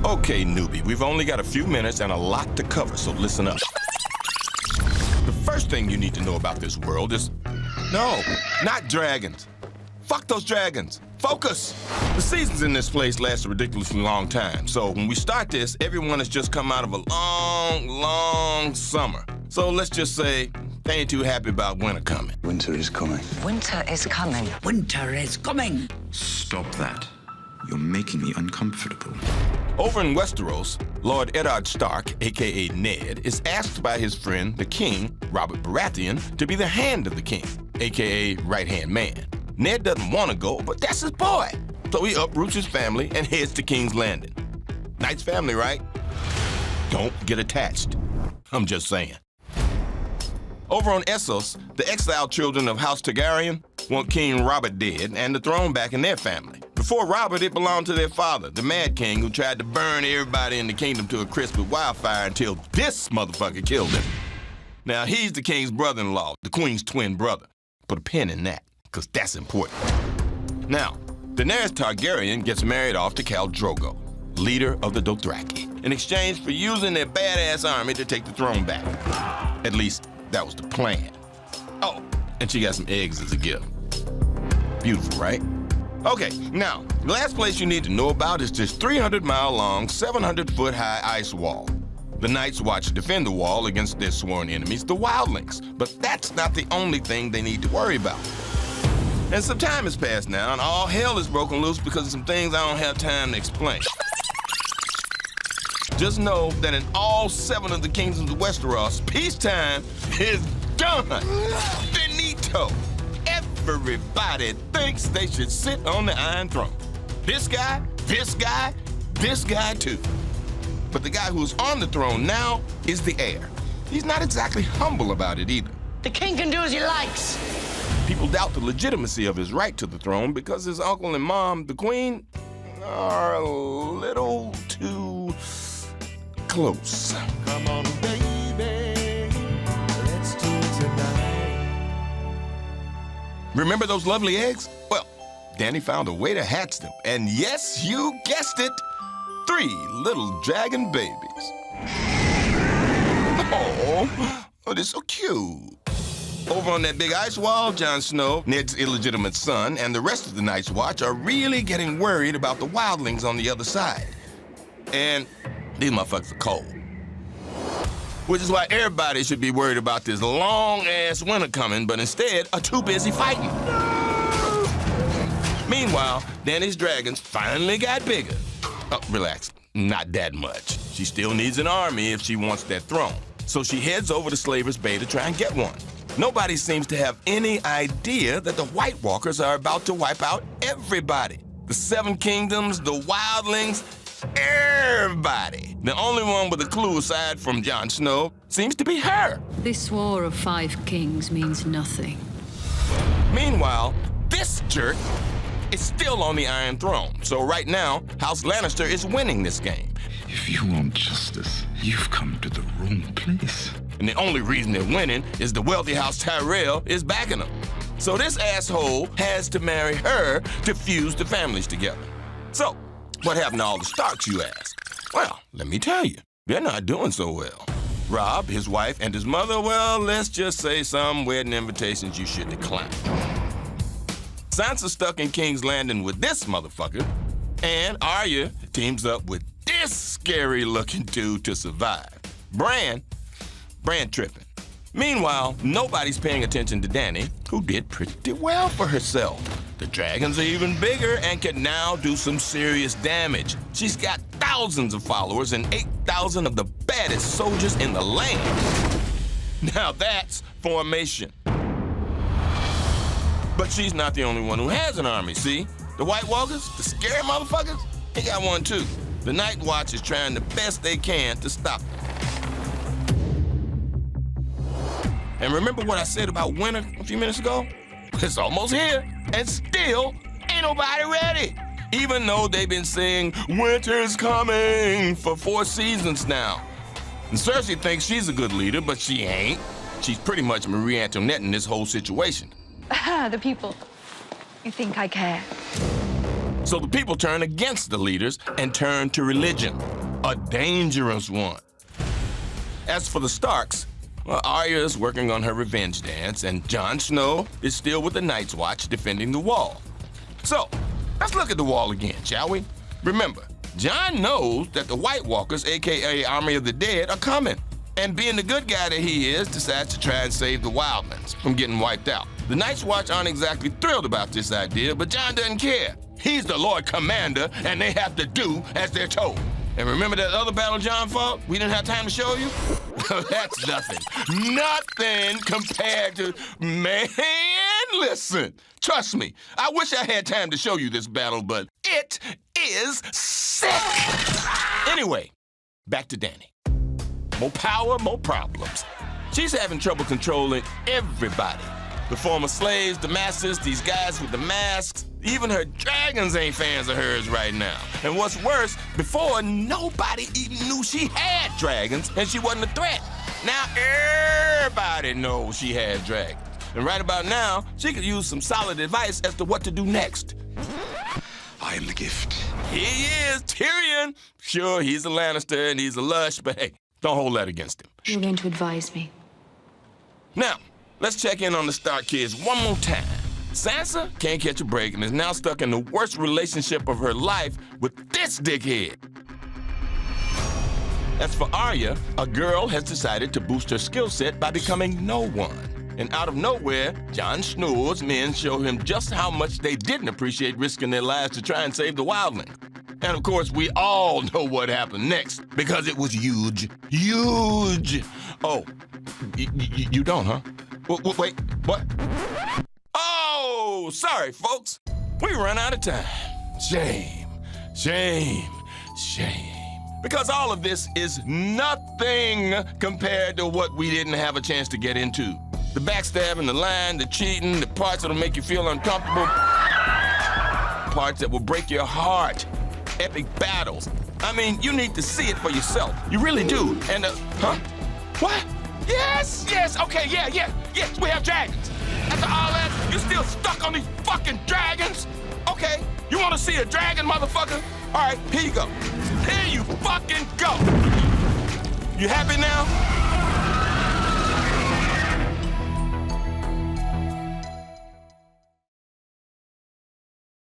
Okay, newbie, we've only got a few minutes and a lot to cover, so listen up. The first thing you need to know about this world is... No, not dragons. Fuck those dragons. Focus! The seasons in this place last a ridiculously long time, so when we start this, everyone has just come out of a long summer. So let's just say they ain't too happy about winter coming. Winter is coming. Winter is coming. Winter is coming. Stop that. You're making me uncomfortable. Over in Westeros, Lord Eddard Stark, a.k.a. Ned, is asked by his friend, the king, Robert Baratheon, to be the hand of the king, a.k.a. right-hand man. Ned doesn't want to go, but that's his boy. So he uproots his family and heads to King's Landing. Nice family, right? Don't get attached. I'm just saying. Over on Essos, the exiled children of House Targaryen want King Robert dead and the throne back in their family. Before Robert, it belonged to their father, the Mad King, who tried to burn everybody in the kingdom to a crisp with wildfire until this motherfucker killed him. Now, he's the king's brother-in-law, the queen's twin brother. Put a pin in that, because that's important. Now, Daenerys Targaryen gets married off to Khal Drogo, leader of the Dothraki, in exchange for using their badass army to take the throne back. At least, that was the plan. Oh, and she got some eggs as a gift. Beautiful, right? Okay, now, the last place you need to know about is this 300-mile-long, 700-foot-high ice wall. The Night's Watch defend the wall against their sworn enemies, the Wildlings, but that's not the only thing they need to worry about. And some time has passed now, and all hell has broken loose because of some things I don't have time to explain. Just know that in all 7 of the kingdoms of Westeros, peacetime is done. Finito. Everybody thinks they should sit on the Iron Throne. This guy, this guy, this guy too. But the guy who's on the throne now is the heir. He's not exactly humble about it either. The king can do as he likes. People doubt the legitimacy of his right to the throne because his uncle and mom, the queen, are a little too close. Come on, baby, let's do it tonight. Remember those lovely eggs? Well, Danny found a way to hatch them. And yes, you guessed it, 3 little dragon babies. Oh, they're so cute. Over on that big ice wall, Jon Snow, Ned's illegitimate son, and the rest of the Night's Watch are really getting worried about the wildlings on the other side. And these motherfuckers are cold. Which is why everybody should be worried about this long-ass winter coming, but instead are too busy fighting. No! Meanwhile, Dany's dragons finally got bigger. Oh, relax, not that much. She still needs an army if she wants that throne. So she heads over to Slaver's Bay to try and get one. Nobody seems to have any idea that the White Walkers are about to wipe out everybody. The 7 kingdoms, the wildlings, everybody. The only one with a clue aside from Jon Snow seems to be her. This war of 5 kings means nothing. Meanwhile, this jerk is still on the Iron Throne. So right now, House Lannister is winning this game. If you want justice, you've come to the wrong place. And the only reason they're winning is the wealthy House Tyrell is backing them. So this asshole has to marry her to fuse the families together. So, what happened to all the Starks, you ask? Well, let me tell you, they're not doing so well. Robb, his wife, and his mother, well, let's just say some wedding invitations you should decline. Sansa's stuck in King's Landing with this motherfucker, and Arya teams up with this scary-looking dude to survive. Bran tripping. Meanwhile, nobody's paying attention to Dany, who did pretty well for herself. The dragons are even bigger and can now do some serious damage. She's got thousands of followers and 8,000 of the baddest soldiers in the land. Now that's formation. But she's not the only one who has an army, see? The White Walkers, the scary motherfuckers, they got one too. The Night Watch is trying the best they can to stop them. And remember what I said about winter a few minutes ago? It's almost here, and still ain't nobody ready. Even though they've been saying, winter's coming for 4 seasons now. And Cersei thinks she's a good leader, but she ain't. She's pretty much Marie Antoinette in this whole situation. The people. You think I care? So the people turn against the leaders and turn to religion, a dangerous one. As for the Starks, well, Arya is working on her revenge dance, and Jon Snow is still with the Night's Watch defending the wall. So, let's look at the wall again, shall we? Remember, Jon knows that the White Walkers, aka Army of the Dead, are coming. And being the good guy that he is, decides to try and save the wildlings from getting wiped out. The Night's Watch aren't exactly thrilled about this idea, but Jon doesn't care. He's the Lord Commander, and they have to do as they're told. And remember that other battle Jon fought? We didn't have time to show you? That's nothing. Nothing compared to... Man, listen. Trust me. I wish I had time to show you this battle, but it is sick. Anyway, back to Dany. More power, more problems. She's having trouble controlling everybody. The former slaves, the masters, these guys with the masks. Even her dragons ain't fans of hers right now. And what's worse, before, nobody even knew she had dragons and she wasn't a threat. Now everybody knows she has dragons. And right about now, she could use some solid advice as to what to do next. I am the gift. He is, Tyrion. Sure, he's a Lannister and he's a lush, but hey, don't hold that against him. You're going to advise me. Now, let's check in on the Stark kids one more time. Sansa can't catch a break and is now stuck in the worst relationship of her life with this dickhead. As for Arya, a girl has decided to boost her skill set by becoming no one. And out of nowhere, Jon Snow's men show him just how much they didn't appreciate risking their lives to try and save the wildling. And of course, we all know what happened next, because it was huge. Huge! Oh, you don't, huh? Wait, what? Oh, sorry, folks. We run out of time. Shame, shame, shame. Because all of this is nothing compared to what we didn't have a chance to get into. The backstabbing, the lying, the cheating, the parts that'll make you feel uncomfortable, parts that will break your heart, epic battles. I mean, you need to see it for yourself. You really do. And, huh? What? Yes, okay, yes, we have dragons. After all that, you still stuck on these fucking dragons? Okay, you wanna see a dragon, motherfucker? All right, here you go. Here you fucking go. You happy now?